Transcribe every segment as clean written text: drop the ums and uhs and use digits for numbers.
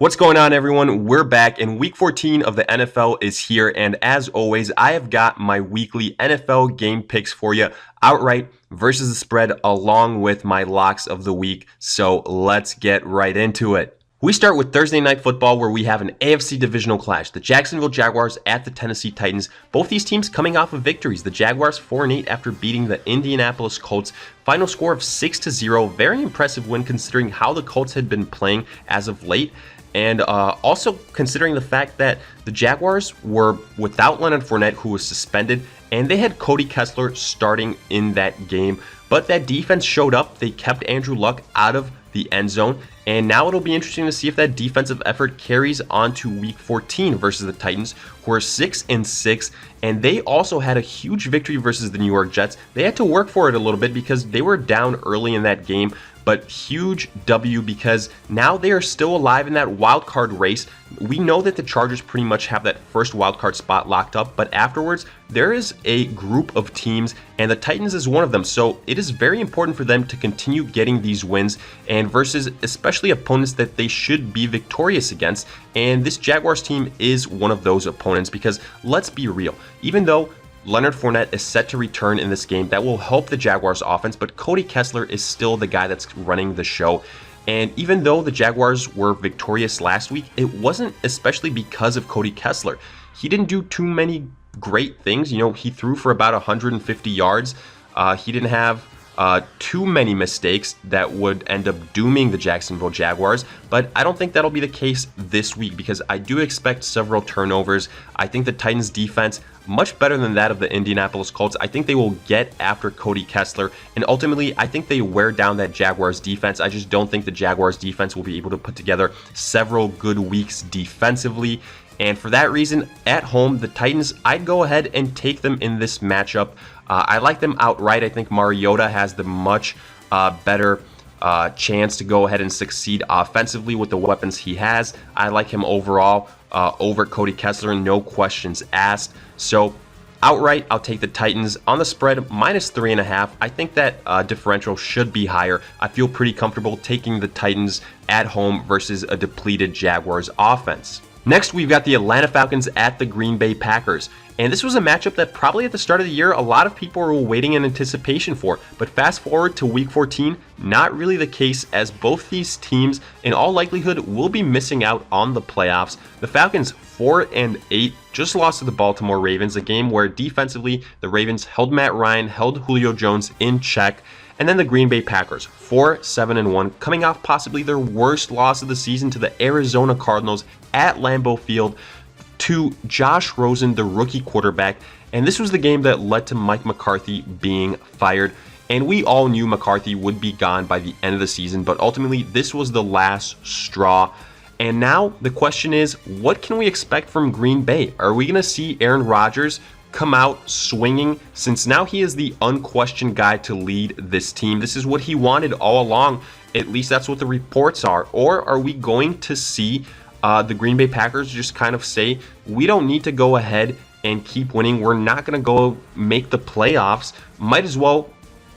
What's going on, everyone? We're back, and week 14 of the NFL is here. And as always, I have got my weekly NFL game picks for you, outright versus the spread, along with my locks of the week. So let's get right into it. We start with Thursday Night Football, where we have an AFC divisional clash. The Jacksonville Jaguars at the Tennessee Titans. Both these teams coming off of victories. The Jaguars 4-8 after beating the Indianapolis Colts. Final score of 6-0. Very impressive win considering how the Colts had been playing as of late. And also considering the fact that the Jaguars were without Leonard Fournette, who was suspended, and they had Cody Kessler starting in that game. But that defense showed up. They kept Andrew Luck out of the end zone. And now it'll be interesting to see if that defensive effort carries on to week 14 versus the Titans, who are 6-6. And they also had a huge victory versus the New York Jets. They had to work for it a little bit because they were down early in that game. But huge W because now they are still alive in that wild card race. We know that the Chargers pretty much have that first wild card spot locked up, but afterwards there is a group of teams and the Titans is one of them. So it is very important for them to continue getting these wins and versus especially opponents that they should be victorious against. And this Jaguars team is one of those opponents because let's be real, even though Leonard Fournette is set to return in this game, that will help the Jaguars offense, but Cody Kessler is still the guy that's running the show. And even though the Jaguars were victorious last week, it wasn't especially because of Cody Kessler. He didn't do too many great things. You know, he threw for about 150 yards. He didn't have too many mistakes that would end up dooming the Jacksonville Jaguars, but I don't think that'll be the case this week because I do expect several turnovers. I think the Titans defense, much better than that of the Indianapolis Colts. I think they will get after Cody Kessler, and ultimately I think they wear down that Jaguars defense. I just don't think the Jaguars defense will be able to put together several good weeks defensively. And for that reason, at home, the Titans, I'd go ahead and take them in this matchup. I like them outright. I think Mariota has the much better chance to go ahead and succeed offensively with the weapons he has. I like him overall over Cody Kessler, no questions asked. So outright, I'll take the Titans on the spread, -3.5. I think that differential should be higher. I feel pretty comfortable taking the Titans at home versus a depleted Jaguars offense. Next, we've got the Atlanta Falcons at the Green Bay Packers. And this was a matchup that probably at the start of the year, a lot of people were waiting in anticipation for. But fast forward to week 14, not really the case, as both these teams, in all likelihood, will be missing out on the playoffs. The Falcons, 4-8, just lost to the Baltimore Ravens, a game where defensively, the Ravens held Matt Ryan, held Julio Jones in check. And then the Green Bay Packers, 4-7-1, coming off possibly their worst loss of the season to the Arizona Cardinals at Lambeau Field to Josh Rosen, the rookie quarterback. And this was the game that led to Mike McCarthy being fired. And we all knew McCarthy would be gone by the end of the season, but ultimately this was the last straw. And now the question is, what can we expect from Green Bay? Are we going to see Aaron Rodgers come out swinging, since now he is the unquestioned guy to lead this team? This is what he wanted all along. At least that's what the reports are. Or are we going to see the Green Bay Packers just kind of say, we don't need to go ahead and keep winning. We're not going to go make the playoffs. Might as well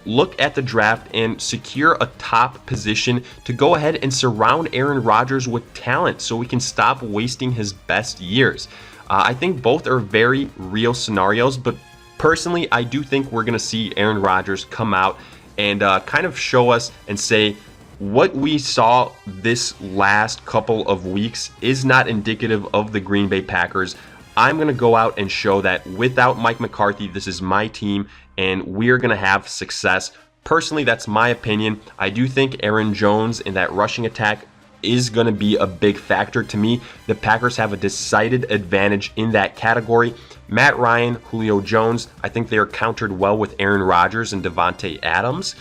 look at the draft and secure a top position to go ahead and surround Aaron Rodgers with talent so we can stop wasting his best years. I think both are very real scenarios, but personally, I do think we're going to see Aaron Rodgers come out and kind of show us and say, what we saw this last couple of weeks is not indicative of the Green Bay Packers. I'm going to go out and show that without Mike McCarthy, this is my team, and we're going to have success. Personally, that's my opinion. I do think Aaron Jones in that rushing attack is going to be a big factor to me. The Packers have a decided advantage in that category. Matt Ryan, Julio Jones, I think they are countered well with Aaron Rodgers and Davante Adams.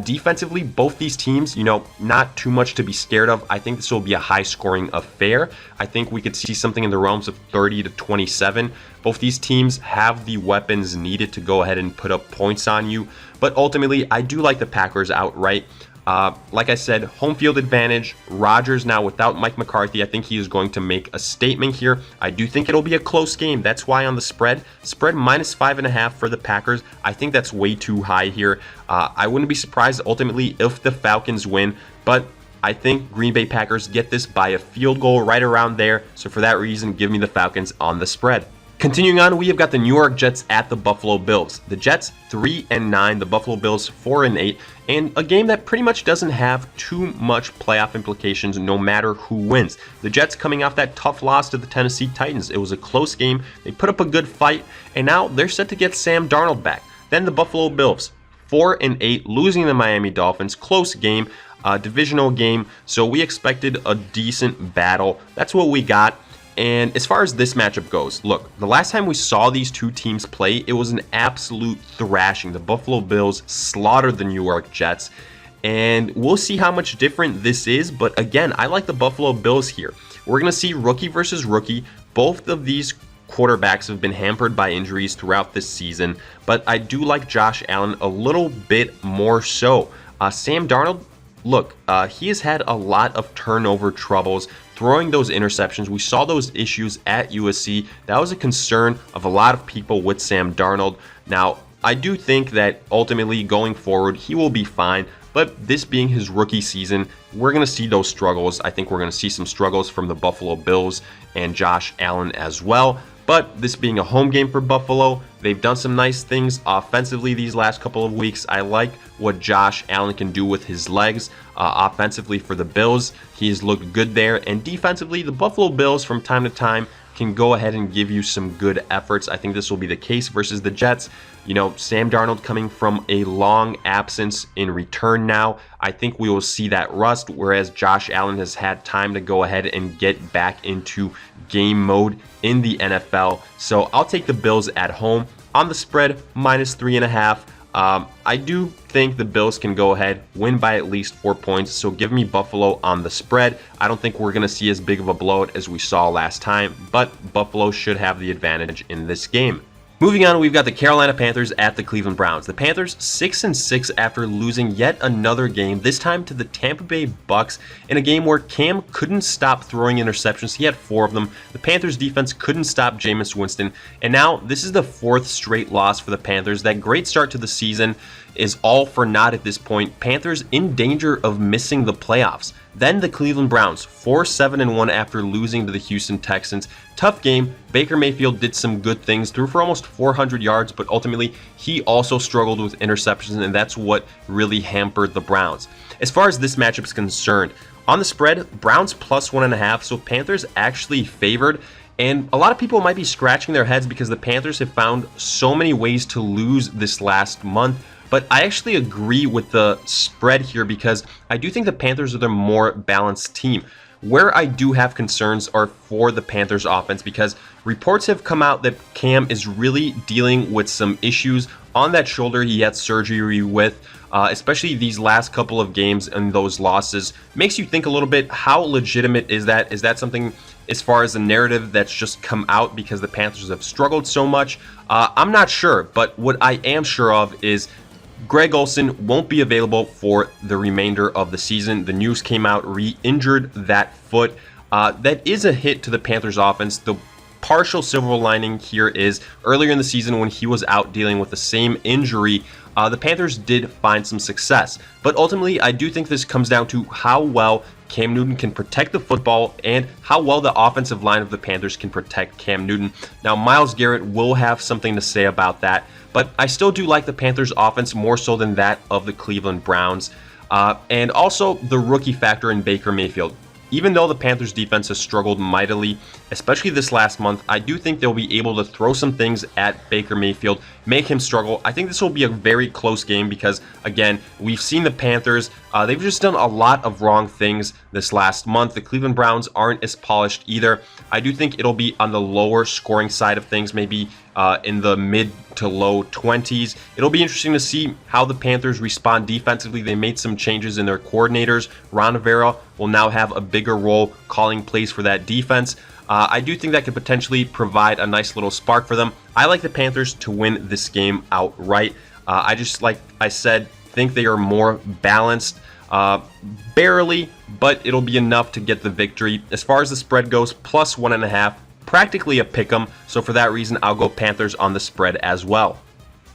Defensively, both these teams, not too much to be scared of. I think this will be a high-scoring affair. I think we could see something in the realms of 30-27. Both these teams have the weapons needed to go ahead and put up points on you. But ultimately, I do like the Packers outright. Like I said, home field advantage. Rodgers now without Mike McCarthy, I think he is going to make a statement here. I do think it'll be a close game. That's why on the spread -5.5 for the Packers. I think that's way too high here. I wouldn't be surprised ultimately if the Falcons win, but I think Green Bay Packers get this by a field goal right around there. So for that reason, give me the Falcons on the spread. Continuing on, we have got the New York Jets at the Buffalo Bills. The Jets 3-9, the Buffalo Bills 4-8, and a game that pretty much doesn't have too much playoff implications no matter who wins. The Jets coming off that tough loss to the Tennessee Titans. It was a close game. They put up a good fight, and now they're set to get Sam Darnold back. Then the Buffalo Bills 4-8, losing the Miami Dolphins. Close game, divisional game, so we expected a decent battle. That's what we got. And as far as this matchup goes, look, the last time we saw these two teams play, it was an absolute thrashing. The Buffalo Bills slaughtered the New York Jets, and we'll see how much different this is. But again, I like the Buffalo Bills here. We're going to see rookie versus rookie. Both of these quarterbacks have been hampered by injuries throughout this season, but I do like Josh Allen a little bit more so. Sam Darnold, look, he has had a lot of turnover troubles throwing those interceptions. We saw those issues at USC. That was a concern of a lot of people with Sam Darnold. Now, I do think that ultimately going forward, he will be fine. But this being his rookie season, we're going to see those struggles. I think we're going to see some struggles from the Buffalo Bills and Josh Allen as well. But this being a home game for Buffalo, they've done some nice things offensively these last couple of weeks. I like what Josh Allen can do with his legs offensively for the Bills. He's looked good there. And defensively, the Buffalo Bills from time to time can go ahead and give you some good efforts. I think this will be the case versus the Jets. You know, Sam Darnold coming from a long absence in return now. I think we will see that rust, whereas Josh Allen has had time to go ahead and get back into game mode in the NFL. So I'll take the Bills at home on the spread, -3.5. I do think the Bills can go ahead, win by at least 4 points, so give me Buffalo on the spread. I don't think we're going to see as big of a blowout as we saw last time, but Buffalo should have the advantage in this game. Moving on, we've got the Carolina Panthers at the Cleveland Browns. The Panthers 6-6 after losing yet another game, this time to the Tampa Bay Bucks, in a game where Cam couldn't stop throwing interceptions. He had 4 of them. The Panthers defense couldn't stop Jameis Winston, and now this is the 4th straight loss for the Panthers. That great start to the season is all for naught at this point. Panthers in danger of missing the playoffs. Then the Cleveland Browns 4-7-1 after losing to the Houston Texans. Tough game. Baker Mayfield did some good things, threw for almost 400 yards, but ultimately he also struggled with interceptions, and that's what really hampered the Browns. As far as this matchup is concerned, on the spread, Browns +1.5, so Panthers actually favored. And a lot of people might be scratching their heads because the Panthers have found so many ways to lose this last month. But I actually agree with the spread here because I do think the Panthers are the more balanced team. Where I do have concerns are for the Panthers offense because reports have come out that Cam is really dealing with some issues on that shoulder he had surgery with, especially these last couple of games and those losses. Makes you think a little bit, how legitimate is that? Is that something as far as the narrative that's just come out because the Panthers have struggled so much? I'm not sure, but what I am sure of is Greg Olsen won't be available for the remainder of the season. The news came out, re-injured that foot. That is a hit to the Panthers offense. The partial silver lining here is earlier in the season when he was out dealing with the same injury, the Panthers did find some success. But ultimately, I do think this comes down to how well Cam Newton can protect the football and how well the offensive line of the Panthers can protect Cam Newton. Now, Myles Garrett will have something to say about that, but I still do like the Panthers offense more so than that of the Cleveland Browns. And also the rookie factor in Baker Mayfield. Even though the Panthers defense has struggled mightily, especially this last month, I do think they'll be able to throw some things at Baker Mayfield, make him struggle. I think this will be a very close game because, again, we've seen the Panthers, they've just done a lot of wrong things this last month. The Cleveland Browns aren't as polished either. I do think it'll be on the lower scoring side of things, maybe in the mid to low 20s. It'll be interesting to see how the Panthers respond defensively. They made some changes in their coordinators. Ron Rivera will now have a bigger role calling plays for that defense. I do think that could potentially provide a nice little spark for them. I like the Panthers to win this game outright. I just, like I said, think they are more balanced. Barely, but it'll be enough to get the victory. As far as the spread goes, +1.5. Practically a pick'em, so for that reason, I'll go Panthers on the spread as well.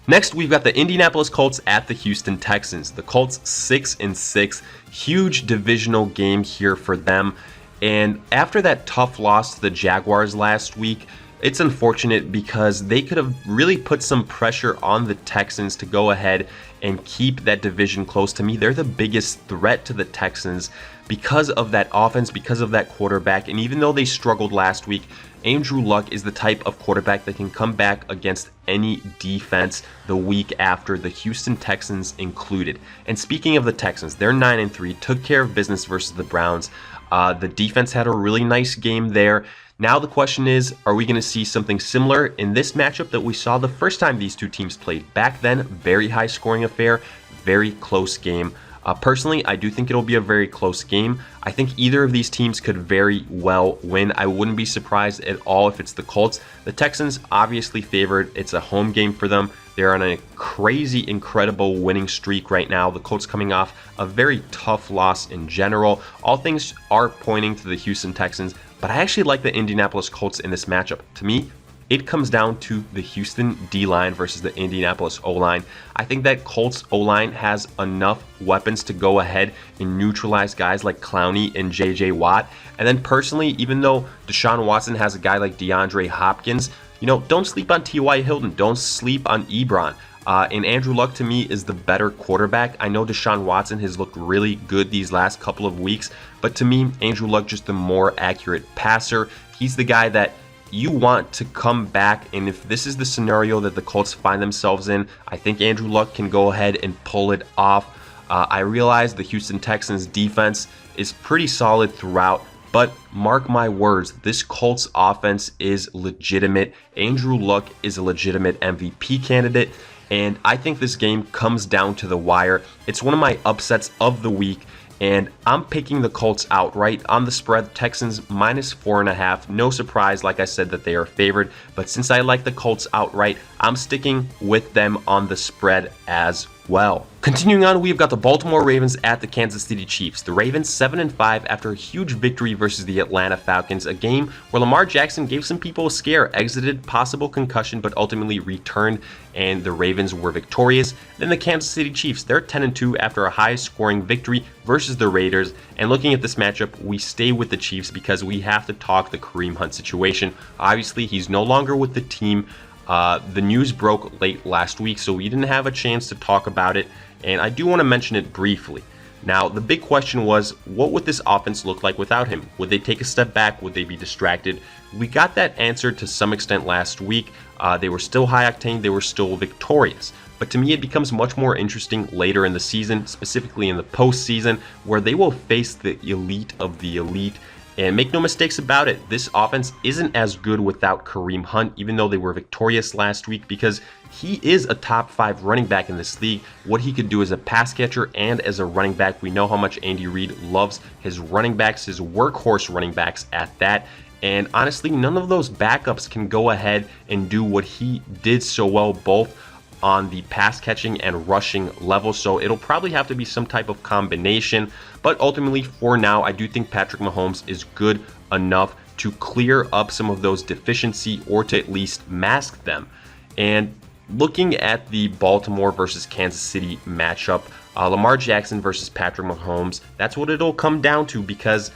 Next, we've got the Indianapolis Colts at the Houston Texans. The Colts 6-6, huge divisional game here for them. And after that tough loss to the Jaguars last week, it's unfortunate because they could have really put some pressure on the Texans to go ahead and keep that division close. To me, they're the biggest threat to the Texans because of that offense, because of that quarterback. And even though they struggled last week, Andrew Luck is the type of quarterback that can come back against any defense the week after, the Houston Texans included. And speaking of the Texans, they're 9-3, took care of business versus the Browns. The defense had a really nice game there. Now the question is, are we going to see something similar in this matchup that we saw the first time these two teams played? Back then, very high scoring affair, very close game. Personally, I do think it'll be a very close game. I think either of these teams could very well win. I wouldn't be surprised at all if it's the Colts. The Texans obviously favored. It's a home game for them. They're on a crazy, incredible winning streak right now. The Colts coming off a very tough loss in general. All things are pointing to the Houston Texans, but I actually like the Indianapolis Colts in this matchup. To me, it comes down to the Houston D-line versus the Indianapolis O-line. I think that Colts O-line has enough weapons to go ahead and neutralize guys like Clowney and J.J. Watt. And then personally, even though Deshaun Watson has a guy like DeAndre Hopkins, don't sleep on T.Y. Hilton. Don't sleep on Ebron. And Andrew Luck, to me, is the better quarterback. I know Deshaun Watson has looked really good these last couple of weeks, but to me, Andrew Luck just the more accurate passer. He's the guy that you want to come back, and if this is the scenario that the Colts find themselves in, I think Andrew Luck can go ahead and pull it off. I realize the Houston Texans defense is pretty solid throughout, but mark my words, this Colts offense is legitimate. Andrew Luck is a legitimate MVP candidate, and I think this game comes down to the wire. It's one of my upsets of the week, and I'm picking the Colts outright on the spread. Texans -4.5. No surprise, like I said, that they are favored. But since I like the Colts outright, I'm sticking with them on the spread as well. Continuing on, we've got the Baltimore Ravens at the Kansas City Chiefs. The Ravens 7-5 after a huge victory versus the Atlanta Falcons, a game where Lamar Jackson gave some people a scare, exited possible concussion, but ultimately returned, and the Ravens were victorious. Then the Kansas City Chiefs, they're 10-2 after a high-scoring victory versus the Raiders. And looking at this matchup, we stay with the Chiefs because we have to talk the Kareem Hunt situation. Obviously, he's no longer with the team. The news broke late last week, so we didn't have a chance to talk about it, and I do want to mention it briefly. Now, the big question was, what would this offense look like without him? Would they take a step back? Would they be distracted? We got that answered to some extent last week. They were still high octane, they were still victorious. But to me, it becomes much more interesting later in the season, specifically in the postseason, where they will face the elite of the elite. And make no mistakes about it, this offense isn't as good without Kareem Hunt, even though they were victorious last week, because he is a top 5 running back in this league. What he could do as a pass catcher and as a running back, we know how much Andy Reid loves his running backs, his workhorse running backs at that. And honestly, none of those backups can go ahead and do what he did so well, both on the pass catching and rushing level, so it'll probably have to be some type of combination. But ultimately, for now, I do think Patrick Mahomes is good enough to clear up some of those deficiencies or to at least mask them. And looking at the Baltimore versus Kansas City matchup, Lamar Jackson versus Patrick Mahomes, that's what it'll come down to, because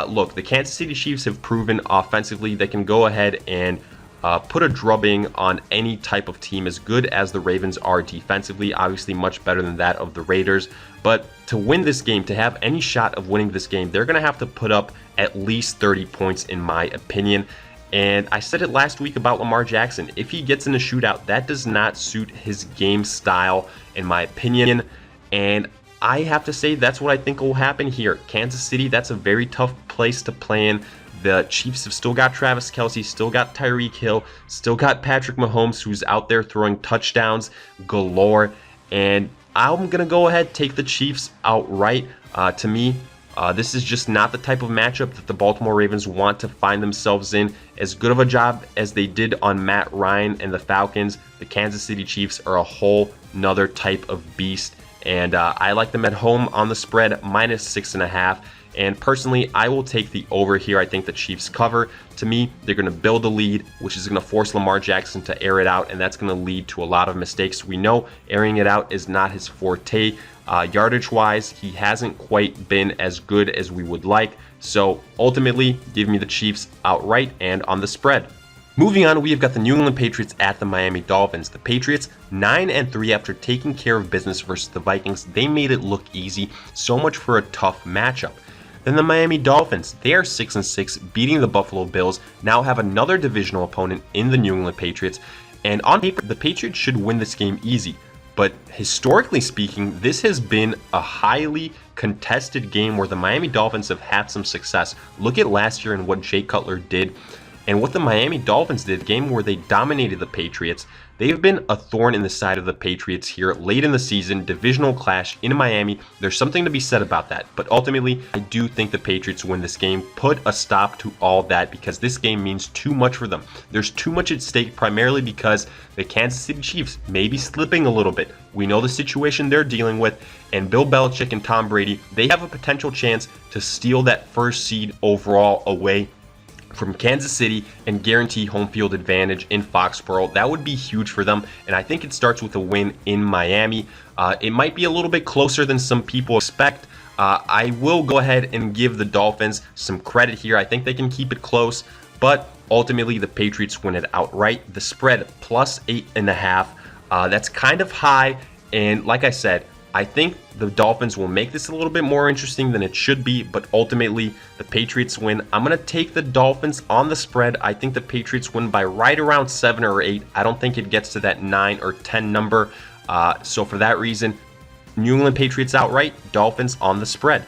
look, the Kansas City Chiefs have proven offensively they can go ahead and put a drubbing on any type of team, as good as the Ravens are defensively, obviously much better than that of the Raiders. But to win this game, to have any shot of winning this game, they're going to have to put up at least 30 points, in my opinion. And I said it last week about Lamar Jackson. If he gets in a shootout, that does not suit his game style, in my opinion. And I have to say that's what I think will happen here. Kansas City, that's a very tough place to play in. The Chiefs have still got Travis Kelce, still got Tyreek Hill, still got Patrick Mahomes, who's out there throwing touchdowns galore. And I'm going to go ahead and take the Chiefs outright. To me, this is just not the type of matchup that the Baltimore Ravens want to find themselves in. As good of a job as they did on Matt Ryan and the Falcons, the Kansas City Chiefs are a whole nother type of beast. And I like them at home on the spread, -6.5. And personally, I will take the over here. I think the Chiefs cover. To me, they're going to build a lead, which is going to force Lamar Jackson to air it out, and that's going to lead to a lot of mistakes. We know airing it out is not his forte. Yardage-wise, he hasn't quite been as good as we would like. So ultimately, give me the Chiefs outright and on the spread. Moving on, we have got the New England Patriots at the Miami Dolphins. The Patriots 9-3 after taking care of business versus the Vikings. They made it look easy. So much for a tough matchup. Then the Miami Dolphins, they are 6-6, beating the Buffalo Bills, now have another divisional opponent in the New England Patriots, and on paper, the Patriots should win this game easy. But historically speaking, this has been a highly contested game where the Miami Dolphins have had some success. Look at last year and what Jay Cutler did, and what the Miami Dolphins did, a game where they dominated the Patriots. They have been a thorn in the side of the Patriots here late in the season, divisional clash in Miami. There's something to be said about that. But ultimately, I do think the Patriots win this game. Put a stop to all that because this game means too much for them. There's too much at stake, primarily because the Kansas City Chiefs may be slipping a little bit. We know the situation they're dealing with, and Bill Belichick and Tom Brady, they have a potential chance to steal that first seed overall away from Kansas City and guarantee home field advantage in Foxborough. That would be huge for them, and I think it starts with a win in Miami. It might be a little bit closer than some people expect. I will go ahead and give the Dolphins some credit here. I think they can keep it close, but ultimately the Patriots win it outright. The spread plus 8.5. That's kind of high, and like I said, I think the Dolphins will make this a little bit more interesting than it should be, but ultimately the Patriots win. I'm going to take the Dolphins on the spread. I think the Patriots win by right around 7 or 8. I don't think it gets to that 9 or 10 number. So for that reason, New England Patriots outright, Dolphins on the spread.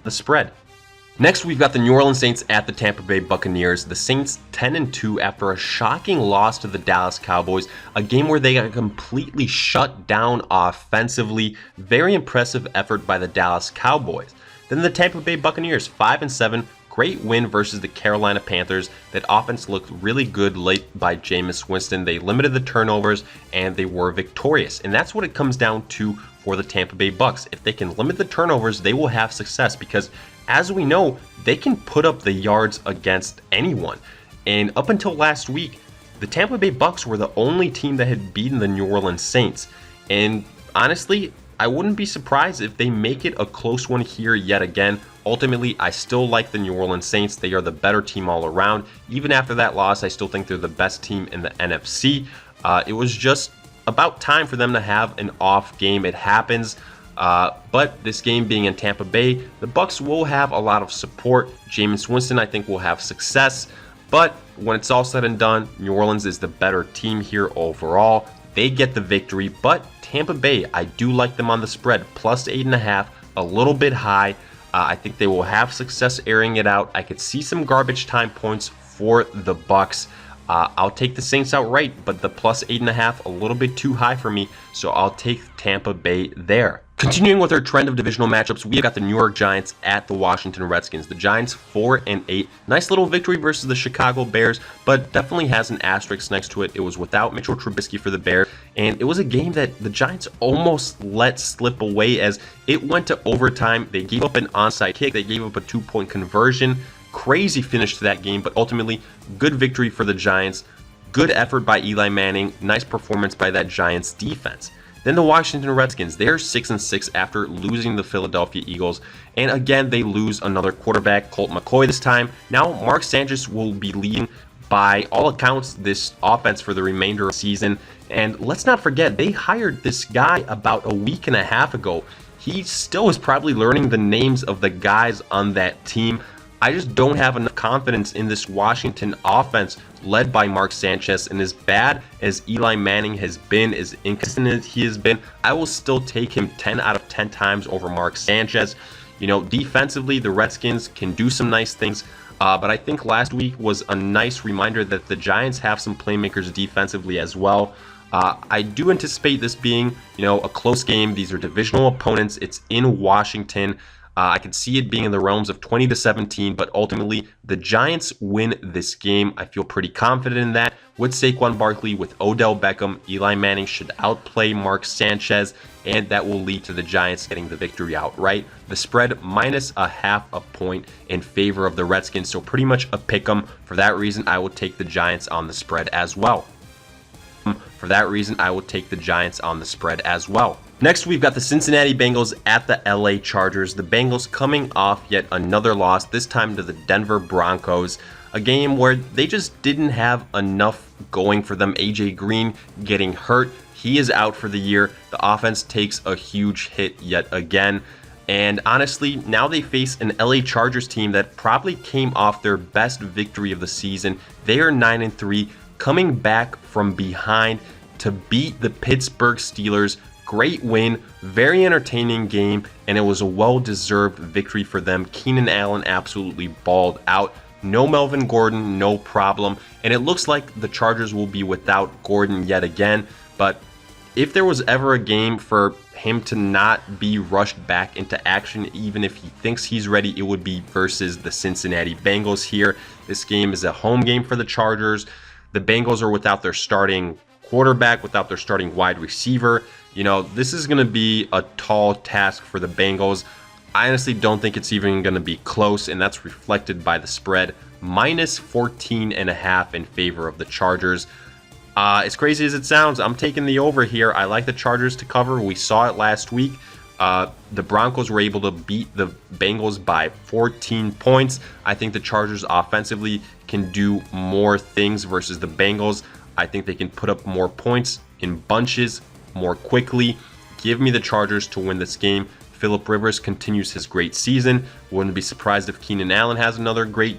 The spread. Next, we've got the New Orleans Saints at the Tampa Bay Buccaneers. The Saints 10-2 after a shocking loss to the Dallas Cowboys, a game where they got completely shut down offensively. Very impressive effort by the Dallas Cowboys. Then the Tampa Bay Buccaneers 5-7, great win versus the Carolina Panthers. That offense looked really good late by Jameis Winston. They limited the turnovers and they were victorious. And that's what it comes down to for the Tampa Bay Bucs. If they can limit the turnovers, they will have success because as we know, they can put up the yards against anyone. And up until last week, the Tampa Bay Bucs were the only team that had beaten the New Orleans Saints. And honestly, I wouldn't be surprised if they make it a close one here yet again. Ultimately, I still like the New Orleans Saints. They are the better team all around. Even after that loss, I still think they're the best team in the NFC. It was just about time for them to have an off game. It happens. But this game being in Tampa Bay, the Bucs will have a lot of support. Jameis Winston, I think, will have success. But when it's all said and done, New Orleans is the better team here overall. They get the victory, but Tampa Bay, I do like them on the spread. Plus 8.5, a little bit high. I think they will have success airing it out. I could see some garbage time points for the Bucs. I'll take the Saints outright, but the plus 8.5, a little bit too high for me, so I'll take Tampa Bay there. Continuing with our trend of divisional matchups, we have got the New York Giants at the Washington Redskins. The Giants 4-8. Nice little victory versus the Chicago Bears, but definitely has an asterisk next to it. It was without Mitchell Trubisky for the Bears, and it was a game that the Giants almost let slip away as it went to overtime. They gave up an onside kick. They gave up a 2-point conversion. Crazy finish to that game, but ultimately good victory for the Giants. Good effort by Eli Manning. Nice performance by that Giants defense. Then the Washington Redskins, they're 6-6 after losing the Philadelphia Eagles. And again, they lose another quarterback, Colt McCoy this time. Now, Mark Sanchez will be leading, by all accounts, this offense for the remainder of the season. And let's not forget, they hired this guy about a week and a half ago. He still is probably learning the names of the guys on that team. I just don't have enough confidence in this Washington offense led by Mark Sanchez. And as bad as Eli Manning has been, as inconsistent as he has been, I will still take him 10 out of 10 times over Mark Sanchez. You know, defensively, the Redskins can do some nice things. But I think last week was a nice reminder that the Giants have some playmakers defensively as well. I do anticipate this being, a close game. These are divisional opponents. It's in Washington. I could see it being in the realms of 20-17, but ultimately the Giants win this game. I feel pretty confident in that. with Saquon Barkley, with Odell Beckham, Eli Manning should outplay Mark Sanchez, and that will lead to the Giants getting the victory outright. The spread minus a half a point in favor of the Redskins, so pretty much a pick 'em. For that reason, I will take the Giants on the spread as well. For that reason, I will take the Giants on the spread as well. Next, we've got the Cincinnati Bengals at the LA Chargers. The Bengals coming off yet another loss, this time to the Denver Broncos. A game where they just didn't have enough going for them. AJ Green getting hurt. He is out for the year. The offense takes a huge hit yet again. And honestly, now they face an LA Chargers team that probably came off their best victory of the season. They are 9-3, coming back from behind to beat the Pittsburgh Steelers. Great win, very entertaining game, and it was a well-deserved victory for them. Keenan Allen absolutely balled out. No Melvin Gordon, no problem. And it looks like the Chargers will be without Gordon yet again. But if there was ever a game for him to not be rushed back into action, even if he thinks he's ready, it would be versus the Cincinnati Bengals here. This game is a home game for the Chargers. The Bengals are without their starting quarterback, without their starting wide receiver. You know, this is going to be a tall task for the Bengals. I honestly don't think it's even going to be close, and that's reflected by the spread. Minus 14.5 in favor of the Chargers. As crazy as it sounds, I'm taking the over here. I like the Chargers to cover. We saw it last week. The Broncos were able to beat the Bengals by 14 points. I think the Chargers offensively can do more things versus the Bengals. I think they can put up more points in bunches more quickly. Give me the Chargers to win this game. Phillip Rivers continues his great season. Wouldn't be surprised if Keenan Allen has another great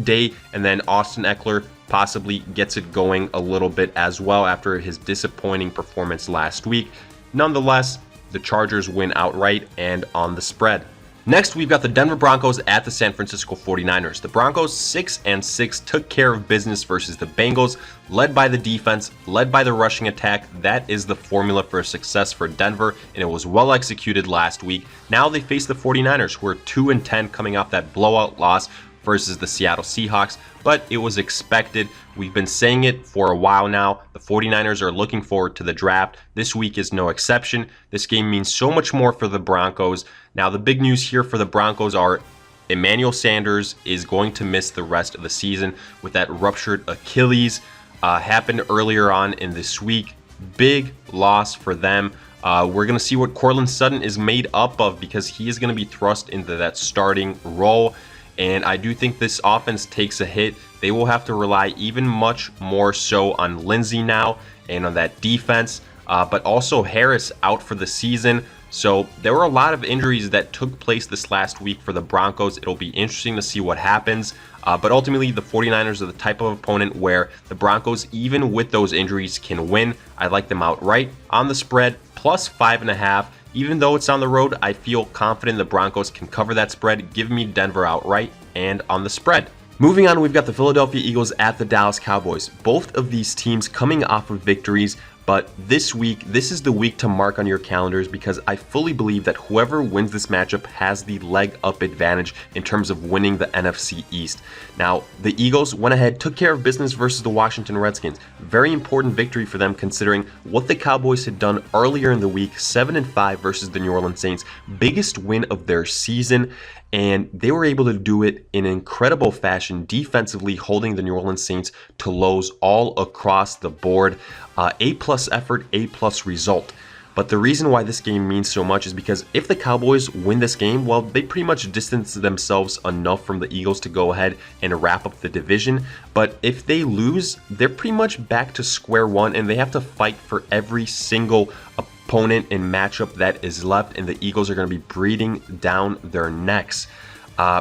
day, and then Austin Eckler possibly gets it going a little bit as well after his disappointing performance last week. Nonetheless, the Chargers win outright and on the spread. Next, we've got the Denver Broncos at the San Francisco 49ers. The Broncos, 6-6, took care of business versus the Bengals, led by the defense, led by the rushing attack. That is the formula for success for Denver, and it was well executed last week. Now they face the 49ers, who are 2-10 coming off that blowout loss versus the Seattle Seahawks, but it was expected. We've been saying it for a while now. The 49ers are looking forward to the draft. This week is no exception. This game means so much more for the Broncos. Now, the big news here for the Broncos are Emmanuel Sanders is going to miss the rest of the season with that ruptured Achilles. Happened earlier on in this week. Big loss for them. We're going to see what Courtland Sutton is made up of, because he is going to be thrust into that starting role. And I do think this offense takes a hit. They will have to rely even much more so on Lindsey now and on that defense, but also Harris out for the season. So there were a lot of injuries that took place this last week for the Broncos. It'll be interesting to see what happens. But ultimately, the 49ers are the type of opponent where the Broncos, even with those injuries, can win. I like them outright on the spread, plus 5.5. Even though it's on the road, I feel confident the Broncos can cover that spread. Give me Denver outright and on the spread. Moving on, we've got the Philadelphia Eagles at the Dallas Cowboys. Both of these teams coming off of victories, but this week, this is the week to mark on your calendars, because I fully believe that whoever wins this matchup has the leg up advantage in terms of winning the NFC East. Now, the Eagles went ahead, took care of business versus the Washington Redskins. Very important victory for them considering what the Cowboys had done earlier in the week, 7-5 versus the New Orleans Saints. Biggest win of their season. And they were able to do it in incredible fashion, defensively holding the New Orleans Saints to lows all across the board. A+ effort, A+ result. But the reason why this game means so much is because if the Cowboys win this game, well, they pretty much distance themselves enough from the Eagles to go ahead and wrap up the division. But if they lose, they're pretty much back to square one, and they have to fight for every single opponent and matchup that is left, and the Eagles are going to be breathing down their necks.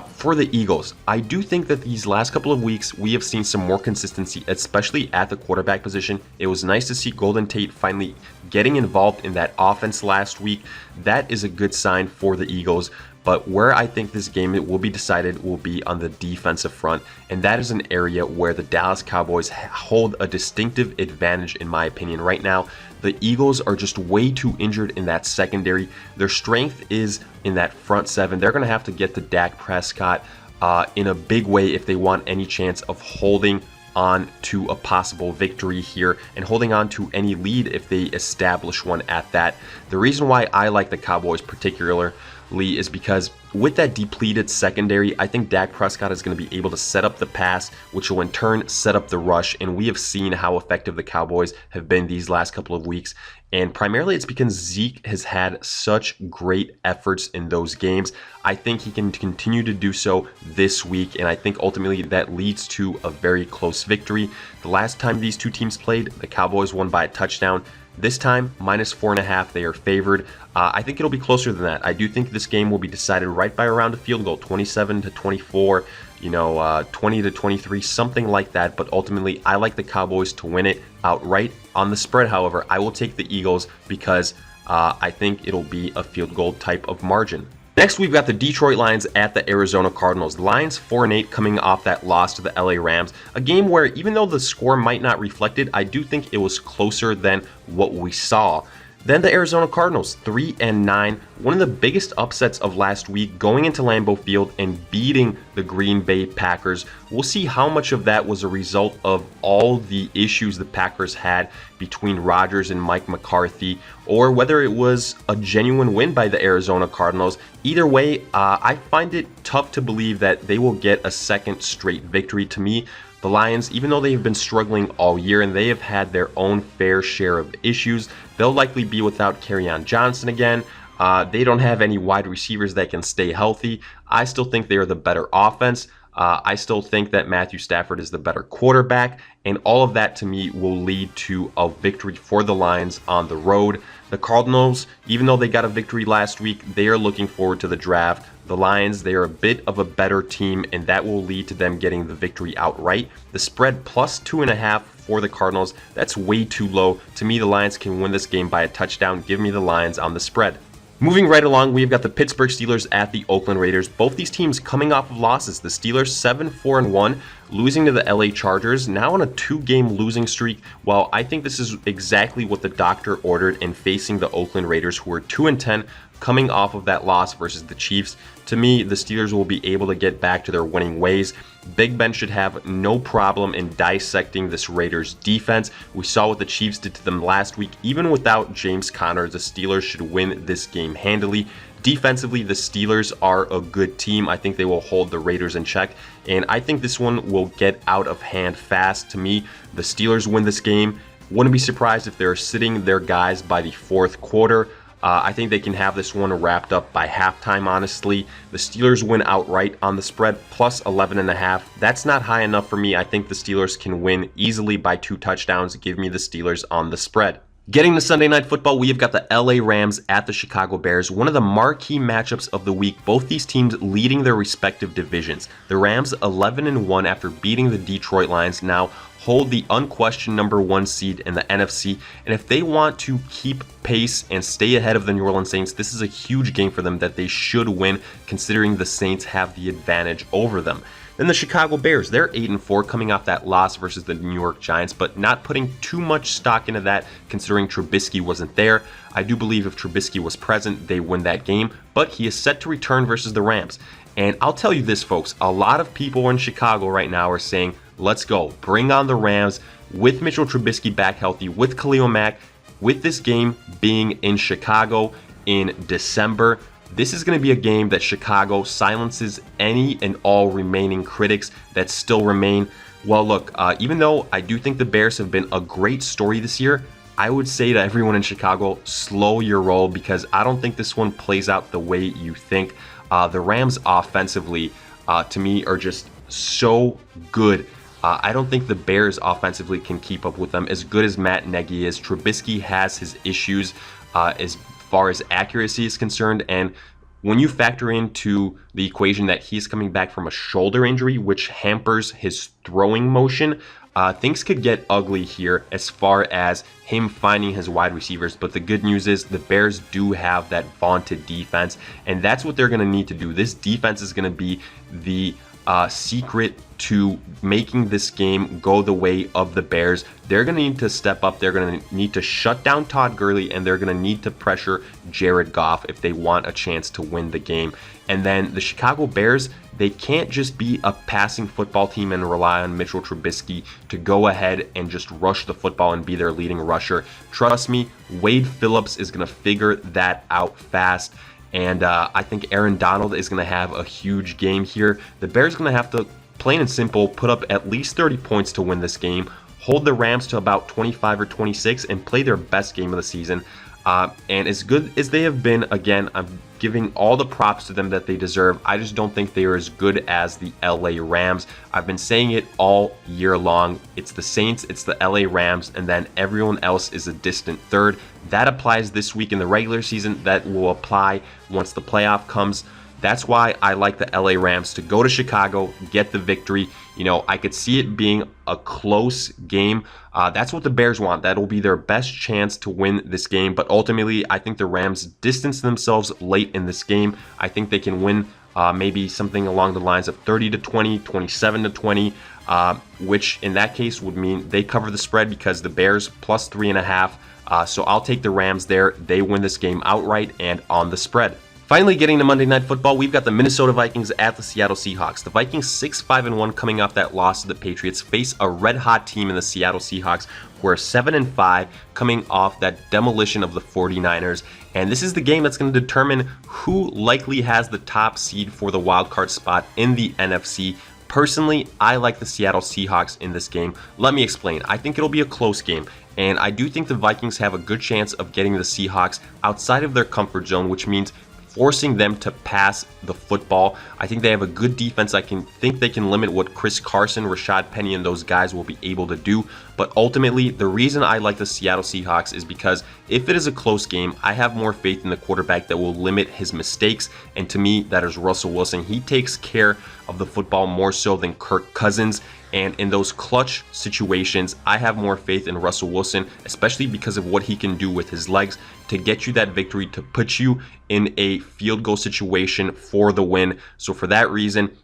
For the Eagles, I do think that these last couple of weeks, we have seen some more consistency, especially at the quarterback position. It was nice to see Golden Tate finally getting involved in that offense last week. That is a good sign for the Eagles. But where I think this game will be decided will be on the defensive front, and that is an area where the Dallas Cowboys hold a distinctive advantage, in my opinion. Right now, the Eagles are just way too injured in that secondary. Their strength is in that front seven. They're going to have to get to Dak Prescott in a big way if they want any chance of holding on to a possible victory here and holding on to any lead if they establish one at that. The reason why I like the Cowboys particularly is because with that depleted secondary, I think Dak Prescott is going to be able to set up the pass, which will in turn set up the rush. And we have seen how effective the Cowboys have been these last couple of weeks. And primarily it's because Zeke has had such great efforts in those games. I think he can continue to do so this week. And I think ultimately that leads to a very close victory. The last time these two teams played, the Cowboys won by a touchdown. This time, -4.5, they are favored. I think it'll be closer than that. I do think this game will be decided right by around a field goal, 27-24, 20-23, something like that. But ultimately, I like the Cowboys to win it outright. On the spread, however, I will take the Eagles because I think it'll be a field goal type of margin. Next, we've got the Detroit Lions at the Arizona Cardinals. The Lions 4-8 coming off that loss to the LA Rams. A game where even though the score might not reflect it, I do think it was closer than what we saw. Then the Arizona Cardinals, 3-9, one of the biggest upsets of last week, going into Lambeau Field and beating the Green Bay Packers. We'll see how much of that was a result of all the issues the Packers had between Rodgers and Mike McCarthy, or whether it was a genuine win by the Arizona Cardinals. Either way, I find it tough to believe that they will get a second straight victory. To me, the Lions, even though they have been struggling all year and they have had their own fair share of issues, they'll likely be without Kerryon Johnson again. They don't have any wide receivers that can stay healthy. I still think they are the better offense. I still think that Matthew Stafford is the better quarterback, and all of that to me will lead to a victory for the Lions on the road. The Cardinals, even though they got a victory last week, they are looking forward to the draft. The Lions, they are a bit of a better team, and that will lead to them getting the victory outright. The spread +2.5 for the Cardinals, that's way too low. To me, the Lions can win this game by a touchdown. Give me the Lions on the spread. Moving right along, we've got the Pittsburgh Steelers at the Oakland Raiders. Both these teams coming off of losses. The Steelers 7-4-1, losing to the LA Chargers, now on a 2-game losing streak. While I think this is exactly what the doctor ordered in facing the Oakland Raiders, who are 2-10, coming off of that loss versus the Chiefs. To me, the Steelers will be able to get back to their winning ways. Big Ben should have no problem in dissecting this Raiders defense. We saw what the Chiefs did to them last week. Even without James Conner, the Steelers should win this game handily. Defensively, the Steelers are a good team. I think they will hold the Raiders in check, and I think this one will get out of hand fast. To me, the Steelers win this game. Wouldn't be surprised if they're sitting their guys by the fourth quarter. I think they can have this one wrapped up by halftime, honestly. The Steelers win outright on the spread, +11.5. That's not high enough for me. I think the Steelers can win easily by 2 touchdowns. Give me the Steelers on the spread. Getting to Sunday Night Football, we have got the LA Rams at the Chicago Bears, one of the marquee matchups of the week, both these teams leading their respective divisions. The Rams 11-1 after beating the Detroit Lions, now hold the unquestioned number 1 seed in the NFC, and if they want to keep pace and stay ahead of the New Orleans Saints, this is a huge game for them that they should win, considering the Saints have the advantage over them. Then the Chicago Bears, they're 8-4 coming off that loss versus the New York Giants, but not putting too much stock into that considering Trubisky wasn't there. I do believe if Trubisky was present, they win that game, but he is set to return versus the Rams. And I'll tell you this, folks, a lot of people in Chicago right now are saying, let's go, bring on the Rams with Mitchell Trubisky back healthy, with Khalil Mack, with this game being in Chicago in December. This is going to be a game that Chicago silences any and all remaining critics that still remain. Well, look, even though I do think the Bears have been a great story this year, I would say to everyone in Chicago, slow your roll, because I don't think this one plays out the way you think. The Rams offensively, to me, are just so good. I don't think the Bears offensively can keep up with them. As good as Matt Nagy is, Trubisky has his issues as far as accuracy is concerned, and when you factor into the equation that he's coming back from a shoulder injury, which hampers his throwing motion, things could get ugly here as far as him finding his wide receivers. But the good news is the Bears do have that vaunted defense, and that's what they're going to need to do. This defense is going to be the secret to making this game go the way of the Bears. They're going to need to step up. They're going to need to shut down Todd Gurley, and they're going to need to pressure Jared Goff if they want a chance to win the game. And then the Chicago Bears, they can't just be a passing football team and rely on Mitchell Trubisky to go ahead and just rush the football and be their leading rusher. Trust me, Wade Phillips is going to figure that out fast. And I think Aaron Donald is going to have a huge game here. The Bears are going to have to, plain and simple, put up at least 30 points to win this game, hold the Rams to about 25 or 26, and play their best game of the season. And as good as they have been, again, I'm giving all the props to them that they deserve. I just don't think they are as good as the LA Rams. I've been saying it all year long. It's the Saints, it's the LA Rams, and then everyone else is a distant third. That applies this week in the regular season. That will apply once the playoff comes. That's why I like the LA Rams to go to Chicago, get the victory. You know, I could see it being a close game. That's what the Bears want. That'll be their best chance to win this game. But ultimately, I think the Rams distance themselves late in this game. I think they can win maybe something along the lines of 30-20, 27-20, which in that case would mean they cover the spread because the Bears plus 3.5. So I'll take the Rams there. They win this game outright and on the spread. Finally, getting to Monday Night Football, we've got the Minnesota Vikings at the Seattle Seahawks. The Vikings 6-5-1 coming off that loss to the Patriots face a red-hot team in the Seattle Seahawks who are 7-5 coming off that demolition of the 49ers. And this is the game that's going to determine who likely has the top seed for the wildcard spot in the NFC. Personally, I like the Seattle Seahawks in this game. Let me explain. I think it'll be a close game. And I do think the Vikings have a good chance of getting the Seahawks outside of their comfort zone, which means forcing them to pass the football. I think they have a good defense. I think they can limit what Chris Carson, Rashad Penny, and those guys will be able to do. But ultimately, the reason I like the Seattle Seahawks is because if it is a close game, I have more faith in the quarterback that will limit his mistakes. And to me, that is Russell Wilson. He takes care of the football more so than Kirk Cousins. And in those clutch situations, I have more faith in Russell Wilson, especially because of what he can do with his legs to get you that victory, to put you in a field goal situation for the win. So for that reason,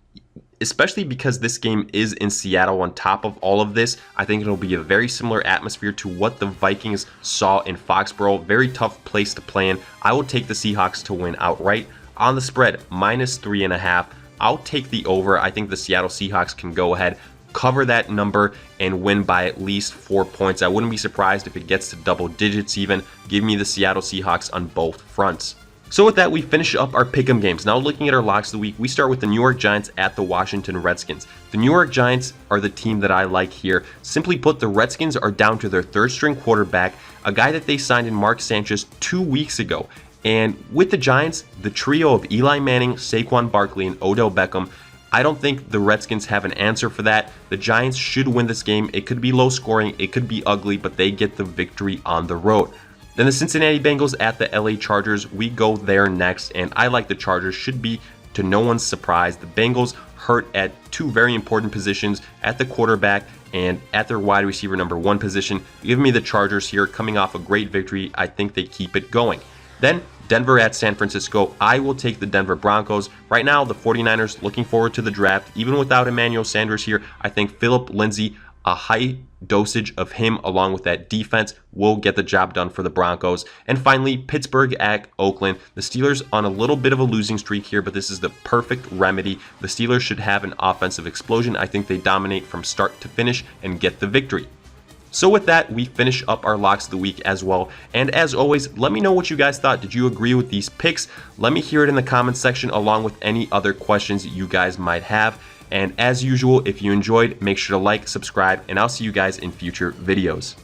especially because this game is in Seattle on top of all of this, I think it'll be a very similar atmosphere to what the Vikings saw in Foxborough. Very tough place to play in. I will take the Seahawks to win outright. On the spread, minus 3.5. I'll take the over. I think the Seattle Seahawks can go ahead, cover that number, and win by at least 4 points. I wouldn't be surprised if it gets to double digits even. Give me the Seattle Seahawks on both fronts. So with that, we finish up our pick'em games. Now looking at our locks of the week, we start with the New York Giants at the Washington Redskins. The New York Giants are the team that I like here. Simply put, the Redskins are down to their third-string quarterback, a guy that they signed in Mark Sanchez 2 weeks ago. And with the Giants, the trio of Eli Manning, Saquon Barkley, and Odell Beckham, I don't think the Redskins have an answer for that. The Giants should win this game. It could be low scoring, it could be ugly, but they get the victory on the road. Then the Cincinnati Bengals at the LA Chargers. We go there next, and I like the Chargers. Should be to no one's surprise. The Bengals hurt at two very important positions, at the quarterback and at their wide receiver number 1 position. Give me the Chargers here, coming off a great victory. I think they keep it going. Then Denver at San Francisco. I will take the Denver Broncos. Right now, the 49ers looking forward to the draft. Even without Emmanuel Sanders here, I think Philip Lindsay, a high dosage of him along with that defense, will get the job done for the Broncos. And finally, Pittsburgh at Oakland. The Steelers on a little bit of a losing streak here, but this is the perfect remedy. The Steelers should have an offensive explosion. I think they dominate from start to finish and get the victory. So with that, we finish up our locks of the week as well. And as always, let me know what you guys thought. Did you agree with these picks? Let me hear it in the comments section along with any other questions you guys might have. And as usual, if you enjoyed, make sure to like, subscribe, and I'll see you guys in future videos.